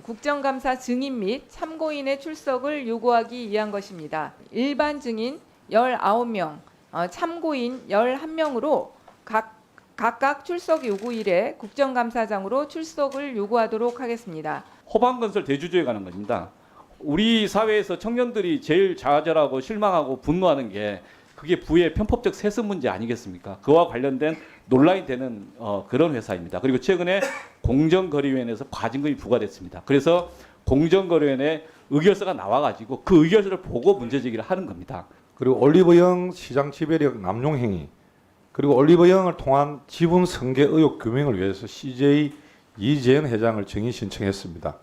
국정감사 증인 및 참고인의 출석을 요구하기 위한 것입니다. 일반 증인 19명, 참고인 11명으로 각각 출석 요구일에 국정감사장으로 출석을 요구하도록 하겠습니다. 호방건설 대주주에 관한 겁니다. 우리 사회에서 청년들이 제일 좌절하고 실망하고 분노하는 게 그게 부의 편법적 세습 문제 아니겠습니까? 그와 관련된 논란이 되는 그런 회사입니다. 그리고 최근에 공정거래위원회에서 과징금이 부과됐습니다. 그래서 공정거래위원회 의결서가 나와가지고 그 의결서를 보고 문제제기를 하는 겁니다. 그리고 올리브영 시장 지배력 남용 행위, 그리고 올리브영을 통한 지분 승계 의혹 규명을 위해서 CJ 이재현 회장을 증인 신청했습니다.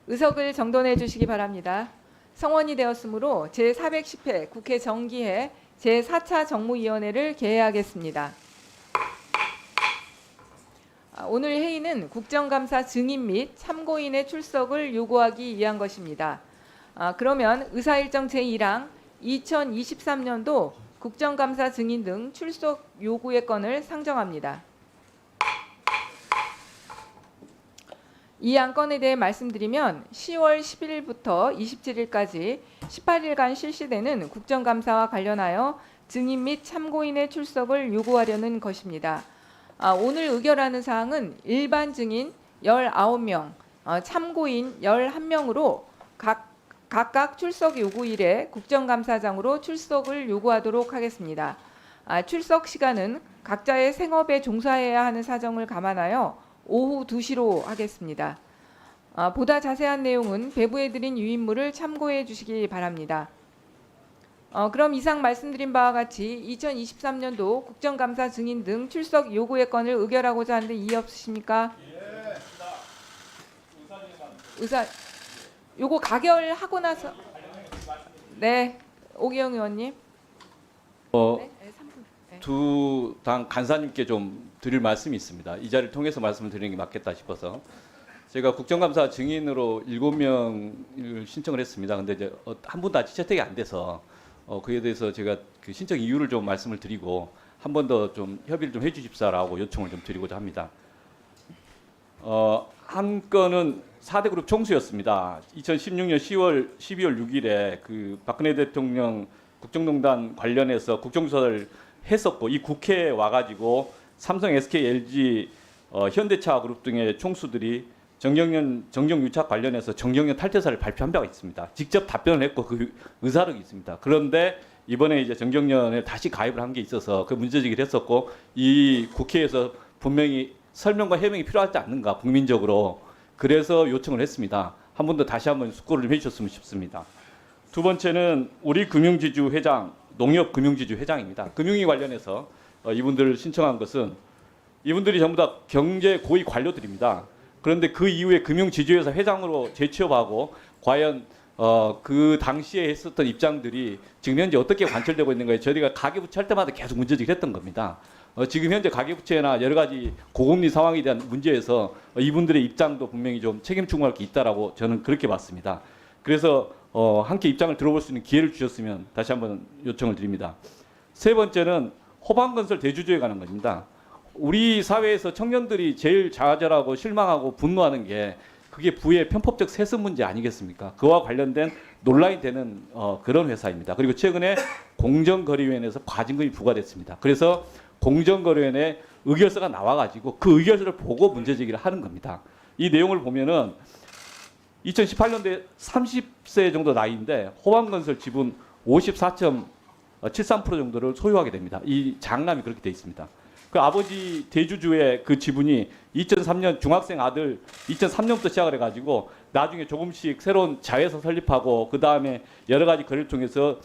의석을 정돈해 주시기 바랍니다. 성원이 되었으므로 제410회 국회 정기회 제4차 정무위원회를 개회하겠습니다. 오늘 회의는 국정감사 증인 및 참고인의 출석을 요구하기 위한 것입니다. 그러면 의사일정 제1항 2023년도 국정감사 증인 등 출석 요구의 건을 상정합니다. 이 안건에 대해 말씀드리면 10월 10일부터 27일까지 18일간 실시되는 국정감사와 관련하여 증인 및 참고인의 출석을 요구하려는 것입니다. 오늘 의결하는 사항은 일반 증인 19명, 참고인 11명으로 각각 출석 요구일에 국정감사장으로 출석을 요구하도록 하겠습니다. 출석 시간은 각자의 생업에 종사해야 하는 사정을 감안하여 오후 2시로 하겠습니다. 보다 자세한 내용은 배부해드린 유인물을 참고해 주시기 바랍니다. 그럼 이상 말씀드린 바와 같이 2023년도 국정감사 증인 등 출석 요구의 건을 의결하고자 하는데 이의 없으십니까? 예. 요거 가결하고 나서 네, 오기영 의원님. 네, 3분. 네. 두 당 간사님께 좀 드릴 말씀이 있습니다. 이 자리를 통해서 말씀을 드리는 게 맞겠다 싶어서 제가 국정감사 증인으로 7명을 신청을 했습니다. 근데 이제 한 분도 아직 채택이 안 돼서 그에 대해서 제가 그 신청 이유를 좀 말씀을 드리고 한 번 더 좀 협의를 좀 해주십사라고 요청을 좀 드리고자 합니다. 한 건은 4대 그룹 총수였습니다. 2016년 12월 6일에 그 박근혜 대통령 국정농단 관련해서 국정조사를 했었고 이 국회에 와가지고 삼성, SK, LG, 현대차 그룹 등의 총수들이 정경유착 관련해서 정경련 탈퇴사를 발표한 바가 있습니다. 직접 답변을 했고 그 의사록이 있습니다. 그런데 이번에 이제 정경련에 다시 가입을 한 게 있어서 그 문제제기를 했었고 이 국회에서 분명히 설명과 해명이 필요하지 않는가 국민적으로 그래서 요청을 했습니다. 한 번 더 다시 한번 숙고를 좀 해주셨으면 싶습니다. 두 번째는 우리 금융지주 회장, 농협금융지주 회장입니다. 금융위 관련해서 이분들을 신청한 것은 이분들이 전부 다 경제 고위 관료들입니다. 그런데 그 이후에 금융지주회사 회장으로 재취업하고 과연 그 당시에 했었던 입장들이 지금 현재 어떻게 관철되고 있는가에 저희가 가계부채 할 때마다 계속 문제제기를 했던 겁니다. 지금 현재 가계부채나 여러 가지 고금리 상황에 대한 문제에서 이분들의 입장도 분명히 좀 책임 충고할 게 있다라고 저는 그렇게 봤습니다. 그래서 함께 입장을 들어볼 수 있는 기회를 주셨으면 다시 한번 요청을 드립니다. 세 번째는 호방건설 대주주에 관한 겁니다. 우리 사회에서 청년들이 제일 좌절하고 실망하고 분노하는 게 그게 부의 편법적 세습 문제 아니겠습니까? 그와 관련된 논란이 되는 그런 회사입니다. 그리고 최근에 공정거래위원회에서 과징금이 부과됐습니다. 그래서 공정거래위원회 의결서가 나와가지고 그 의결서를 보고 문제제기를 하는 겁니다. 이 내용을 보면은 2018년도에 30세 정도 나이인데 호방건설 지분 54.73% 정도를 소유하게 됩니다. 이 장남이 그렇게 돼 있습니다. 그 아버지 대주주의 그 지분이 2003년 중학생 아들 2003년부터 시작을 해가지고 나중에 조금씩 새로운 자회사 설립하고 그 다음에 여러 가지 거래를 통해서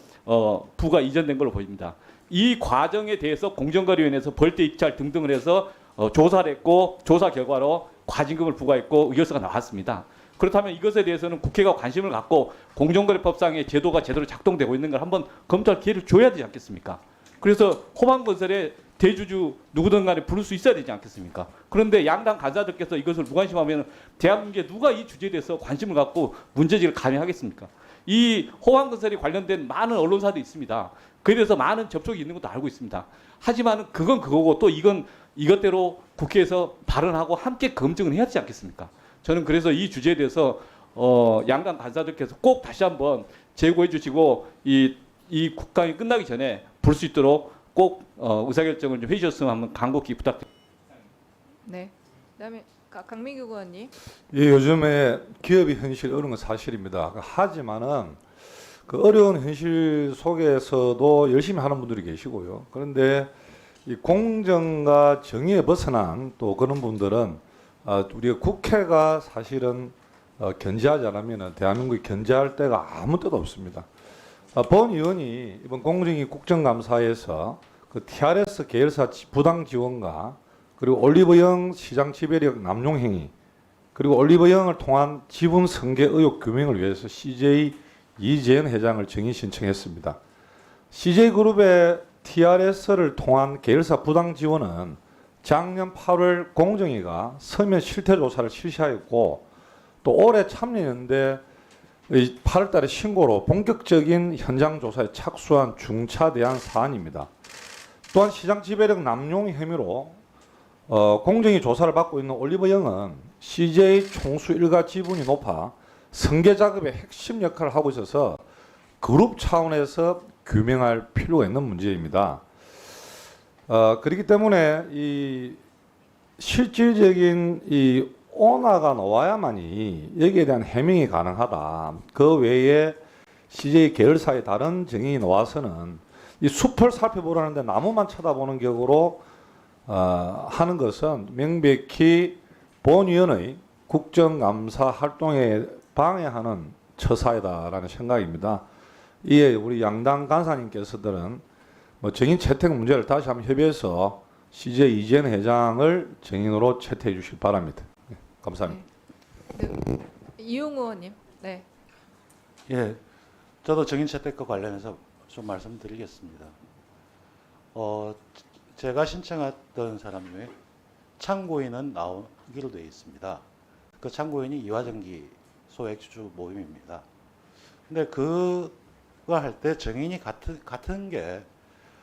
부가 이전된 걸로 보입니다. 이 과정에 대해서 공정거래위원회에서 벌떼 입찰 등등을 해서 조사를 했고 조사 결과로 과징금을 부과했고 의결서가 나왔습니다. 그렇다면 이것에 대해서는 국회가 관심을 갖고 공정거래법상의 제도가 제대로 작동되고 있는 걸 한번 검토할 기회를 줘야 되지 않겠습니까? 그래서 호방건설의 대주주 누구든 간에 부를 수 있어야 되지 않겠습니까? 그런데 양당 간사들께서 이것을 무관심하면 대한민국에 누가 이 주제에 대해서 관심을 갖고 문제제기를 감히 하겠습니까? 이 호방건설이 관련된 많은 언론사도 있습니다. 그에 대해서 많은 접촉이 있는 것도 알고 있습니다. 하지만 그건 그거고 또 이건 이것대로 국회에서 발언하고 함께 검증을 해야 되지 않겠습니까? 저는 그래서 이 주제에 대해서 양당 간사들께서 꼭 다시 한번 제고해 주시고 이 국감이 끝나기 전에 볼 수 있도록 꼭 의사결정을 좀 해주셨으면 한번 간곡히 부탁드립니다. 네. 그다음에 강민규 의원님. 예, 요즘에 기업이 현실 어려운 건 사실입니다. 하지만은 그 어려운 현실 속에서도 열심히 하는 분들이 계시고요. 그런데 이 공정과 정의에 벗어난 또 그런 분들은 우리가 국회가 사실은 견제하지 않으면 대한민국이 견제할 데가 아무 데도 없습니다. 본 의원이 이번 공정위 국정감사에서 그 TRS 계열사 부당 지원과 그리고 올리브영 시장 지배력 남용 행위 그리고 올리브영을 통한 지분 승계 의혹 규명을 위해서 CJ 이재현 회장을 정의 신청했습니다. CJ그룹의 TRS를 통한 계열사 부당 지원은 작년 8월 공정위가 서면 실태 조사를 실시하였고 또 올해 참여연대 8월 달에 신고로 본격적인 현장 조사에 착수한 중차대한 사안입니다. 또한 시장 지배력 남용 혐의로 공정위 조사를 받고 있는 올리브영은 CJ 총수 일가 지분이 높아 승계 작업의 핵심 역할을 하고 있어서 그룹 차원에서 규명할 필요가 있는 문제입니다. 그렇기 때문에 이 실질적인 이 오너가 나와야만이 여기에 대한 해명이 가능하다. 그 외에 CJ 계열사의 다른 정인이 나와서는 이 숲을 살펴보라는데 나무만 쳐다보는 격으로 하는 것은 명백히 본위원의 국정감사 활동에 방해하는 처사이다라는 생각입니다. 이에 우리 양당 간사님께서들은 정인 채택 문제를 다시 한번 협의해서 CJ 이재현 회장을 정인으로 채택해 주시기 바랍니다. 네, 감사합니다. 네. 이용 의원님. 네. 예, 저도 정인 채택과 관련해서 좀 말씀드리겠습니다. 제가 신청했던 사람 중에 참고인은 나오기로 되어 있습니다. 그 참고인이 이화전기 소액주주 모임입니다. 근데 그거 할 때 정인이 같은 게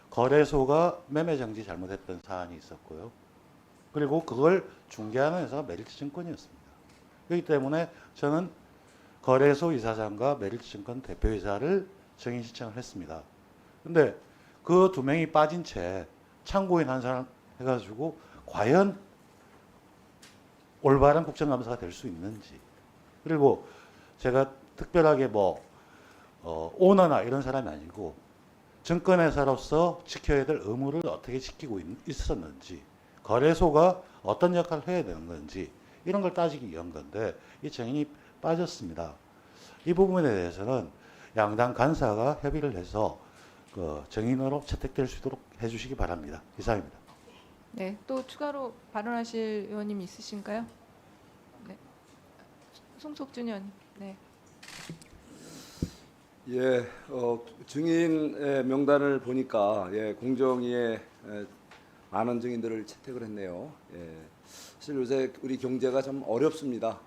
거래소가 매매 정지 잘못했던 사안이 있었고요. 그리고 그걸 중개하는 회사가 메리츠증권이었습니다. 그렇기 때문에 저는 거래소 이사장과 메리츠증권 대표이사를 정인 신청을 했습니다. 근데 그 두 명이 빠진 채 참고인 한 사람 해가지고 과연 올바른 국정감사가 될 수 있는지, 그리고 제가 특별하게 오너나 이런 사람이 아니고 증권회사로서 지켜야 될 의무를 어떻게 지키고 있었는지, 거래소가 어떤 역할을 해야 되는 건지 이런 걸 따지기 위한 건데 이 정인이 빠졌습니다. 이 부분에 대해서는 양당 간사가 협의를 해서 그 정인으로 채택될 수 있도록 해주시기 바랍니다. 이상입니다. 네. 또 추가로 발언하실 의원님 있으신가요? 네. 송석준 의원님. 네. 예, 증인의 명단을 보니까 공정위에 많은 증인들을 채택을 했네요. 사실 요새 우리 경제가 좀 어렵습니다.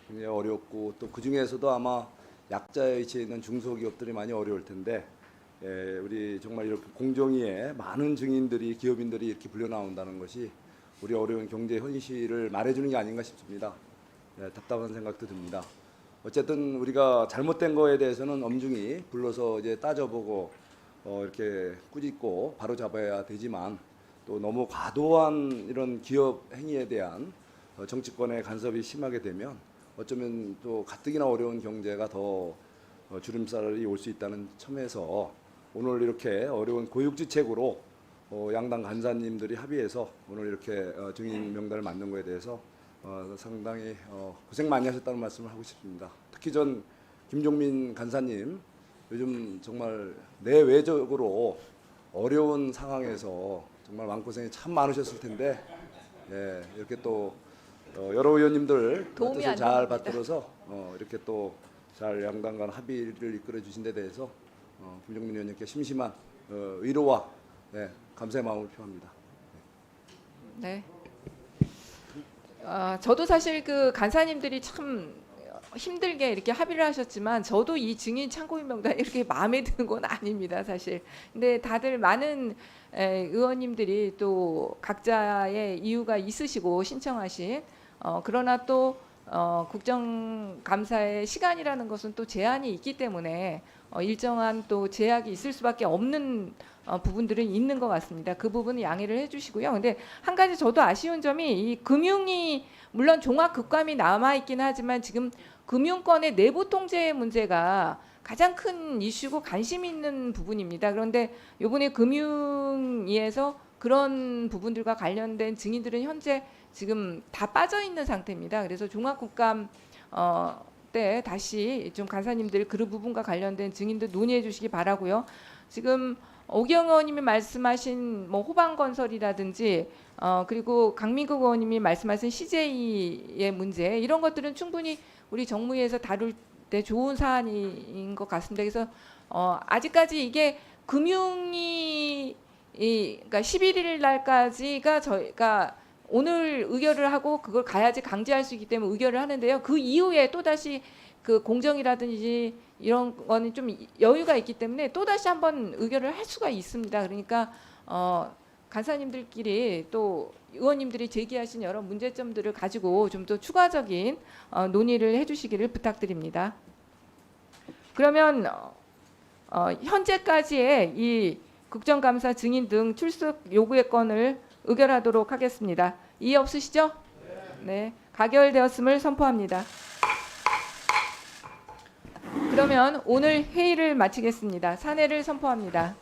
굉장히 어렵고 또 그 중에서도 아마 약자에 위치해 있는 중소기업들이 많이 어려울 텐데 우리 정말 이렇게 공정위에 많은 증인들이 기업인들이 이렇게 불려 나온다는 것이 우리 어려운 경제 현실을 말해주는 게 아닌가 싶습니다. 답답한 생각도 듭니다. 어쨌든 우리가 잘못된 거에 대해서는 엄중히 불러서 이제 따져보고 이렇게 꾸짖고 바로 잡아야 되지만 또 너무 과도한 이런 기업 행위에 대한 정치권의 간섭이 심하게 되면 어쩌면 또 가뜩이나 어려운 경제가 더 주름살이 올 수 있다는 점에서 오늘 이렇게 어려운 고육지책으로 양당 간사님들이 합의해서 오늘 이렇게 증인 명단을 만든 거에 대해서 상당히 고생 많이 하셨다는 말씀을 하고 싶습니다. 특히 전 김종민 간사님 요즘 정말 내외적으로 어려운 상황에서 정말 마음고생이 참 많으셨을 텐데 이렇게 또 여러 의원님들 도움이 안 뜻을 잘 됩니다. 받들어서 이렇게 또 잘 양당 간 합의를 이끌어 주신 데 대해서 김종민 의원님께 심심한 위로와 감사의 마음을 표합니다. 네. 저도 사실 그 간사님들이 참 힘들게 이렇게 합의를 하셨지만 저도 이 증인 참고인 명단이 이렇게 마음에 드는 건 아닙니다, 사실. 근데 다들 많은 의원님들이 또 각자의 이유가 있으시고 신청하신 그러나 또 국정감사의 시간이라는 것은 또 제한이 있기 때문에 일정한 또 제약이 있을 수밖에 없는 부분들은 있는 것 같습니다. 그 부분은 양해를 해주시고요. 근데 한 가지 저도 아쉬운 점이 이 금융이 물론 종합국감이 남아 있긴 하지만 지금 금융권의 내부 통제 문제가 가장 큰 이슈고 관심 있는 부분입니다. 그런데 이번에 금융위에서 그런 부분들과 관련된 증인들은 현재 지금 다 빠져 있는 상태입니다. 그래서 종합국감 때 다시 좀 간사님들 그 부분과 관련된 증인들 논의해 주시기 바라고요. 지금 오기영 의원님이 말씀하신 뭐 호방건설이라든지 그리고 강민국 의원님이 말씀하신 CJ의 문제 이런 것들은 충분히 우리 정무위에서 다룰 때 좋은 사안인 것 같습니다. 그래서 아직까지 이게 금융이 그러니까 11일 날까지가 저희가 오늘 의결을 하고 그걸 가야지 강제할 수 있기 때문에 의결을 하는데요. 그 이후에 또 다시 그 공정이라든지 이런 거는 좀 여유가 있기 때문에 또 다시 한번 의결을 할 수가 있습니다. 그러니까 간사님들끼리 또 의원님들이 제기하신 여러 문제점들을 가지고 좀 더 추가적인 논의를 해주시기를 부탁드립니다. 그러면 현재까지의 이 국정감사 증인 등 출석 요구의 건을 의결하도록 하겠습니다. 이의 없으시죠? 네, 가결되었음을 선포합니다. 그러면 오늘 회의를 마치겠습니다. 산회를 선포합니다.